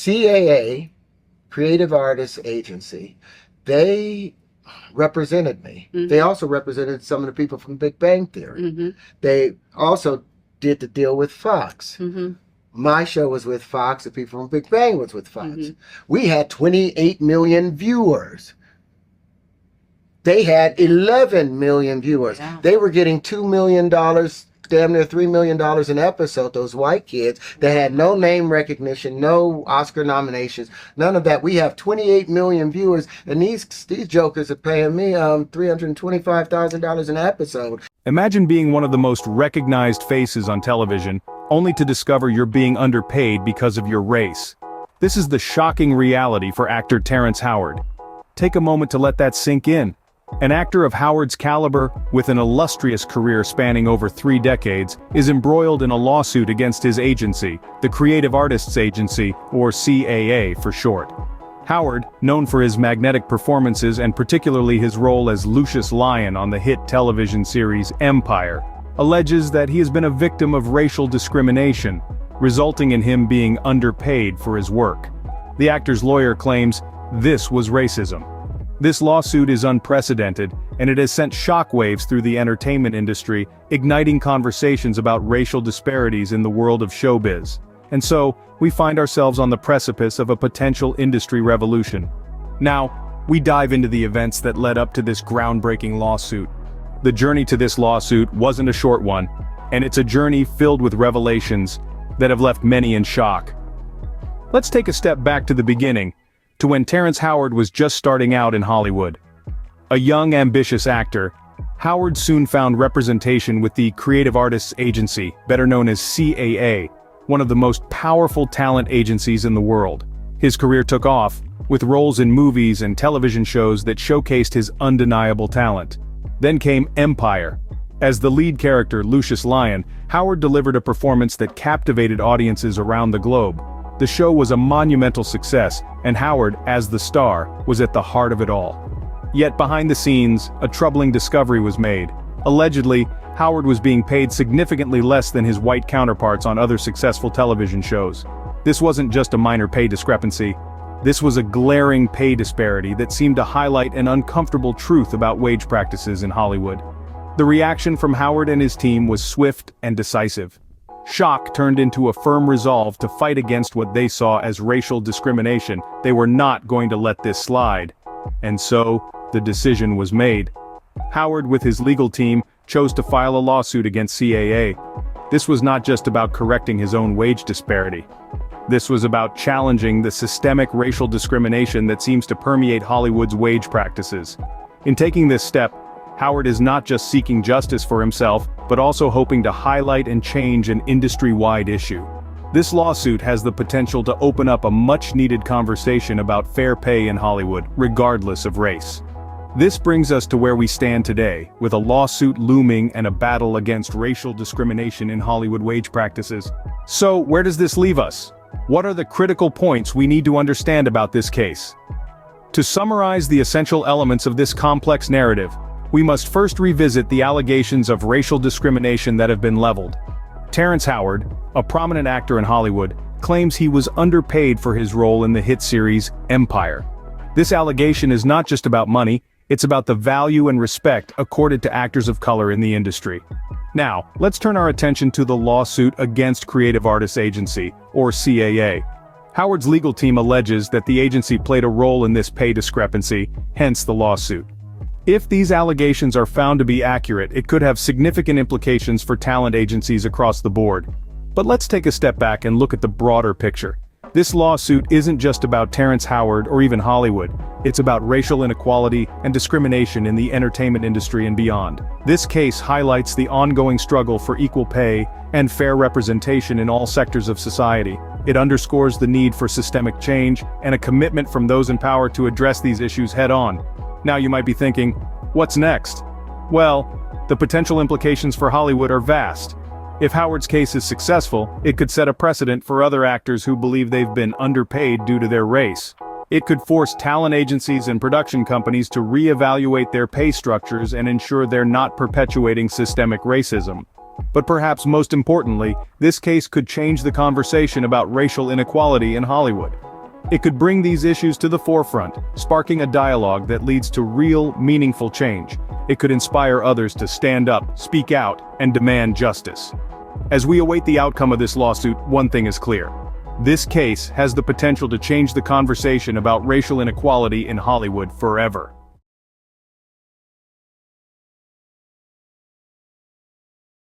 CAA, Creative Artists Agency, they represented me. They also represented some of the people from Big Bang Theory. They also did the deal with Fox. My show was with Fox, the people from Big Bang was with Fox. We had 28 million viewers. They had 11 million viewers. Yeah. They were getting $2 million, damn near $3 million an episode, those white kids that had no name recognition, no Oscar nominations, none of that. We have 28 million viewers, and these jokers are paying me $325,000 an episode. Imagine being one of the most recognized faces on television, only to discover you're being underpaid because of your race. This is the shocking reality for actor Terrence Howard. Take a moment to let that sink in. An actor of Howard's caliber, with an illustrious career spanning over 3 decades, is embroiled in a lawsuit against his agency, the Creative Artists Agency, or CAA for short. Howard, known for his magnetic performances and particularly his role as Lucius Lyon on the hit television series Empire, alleges that he has been a victim of racial discrimination, resulting in him being underpaid for his work. The actor's lawyer claims this was racism. This lawsuit is unprecedented, and it has sent shockwaves through the entertainment industry, igniting conversations about racial disparities in the world of showbiz. And so, we find ourselves on the precipice of a potential industry revolution. Now, we dive into the events that led up to this groundbreaking lawsuit. The journey to this lawsuit wasn't a short one, and it's a journey filled with revelations that have left many in shock. Let's take a step back to the beginning, to when Terrence Howard was just starting out in Hollywood. A young, ambitious actor, Howard soon found representation with the Creative Artists Agency, better known as CAA, one of the most powerful talent agencies in the world. His career took off, with roles in movies and television shows that showcased his undeniable talent. Then came Empire. As the lead character, Lucius Lyon, Howard delivered a performance that captivated audiences around the globe. The show was a monumental success, and Howard, as the star, was at the heart of it all. Yet behind the scenes, a troubling discovery was made. Allegedly, Howard was being paid significantly less than his white counterparts on other successful television shows. This wasn't just a minor pay discrepancy. This was a glaring pay disparity that seemed to highlight an uncomfortable truth about wage practices in Hollywood. The reaction from Howard and his team was swift and decisive. Shock turned into a firm resolve to fight against what they saw as racial discrimination. They were not going to let this slide. And so, the decision was made. Howard, with his legal team, chose to file a lawsuit against CAA. This was not just about correcting his own wage disparity. This was about challenging the systemic racial discrimination that seems to permeate Hollywood's wage practices. In taking this step, Howard is not just seeking justice for himself, but also hoping to highlight and change an industry-wide issue. This lawsuit has the potential to open up a much-needed conversation about fair pay in Hollywood, regardless of race. This brings us to where we stand today, with a lawsuit looming and a battle against racial discrimination in Hollywood wage practices. So, where does this leave us? What are the critical points we need to understand about this case? To summarize the essential elements of this complex narrative, we must first revisit the allegations of racial discrimination that have been leveled. Terrence Howard, a prominent actor in Hollywood, claims he was underpaid for his role in the hit series Empire. This allegation is not just about money, it's about the value and respect accorded to actors of color in the industry. Now, let's turn our attention to the lawsuit against Creative Artists Agency, or CAA. Howard's legal team alleges that the agency played a role in this pay discrepancy, hence the lawsuit. If these allegations are found to be accurate, it could have significant implications for talent agencies across the board. But let's take a step back and look at the broader picture. This lawsuit isn't just about Terrence Howard or even Hollywood. It's about racial inequality and discrimination in the entertainment industry and beyond. This case highlights the ongoing struggle for equal pay and fair representation in all sectors of society. It underscores the need for systemic change and a commitment from those in power to address these issues head-on. Now you might be thinking, what's next? Well, the potential implications for Hollywood are vast. If Howard's case is successful, it could set a precedent for other actors who believe they've been underpaid due to their race. It could force talent agencies and production companies to reevaluate their pay structures and ensure they're not perpetuating systemic racism. But perhaps most importantly, this case could change the conversation about racial inequality in Hollywood. It could bring these issues to the forefront, sparking a dialogue that leads to real, meaningful change. It could inspire others to stand up, speak out, and demand justice. As we await the outcome of this lawsuit, one thing is clear. This case has the potential to change the conversation about racial inequality in Hollywood forever.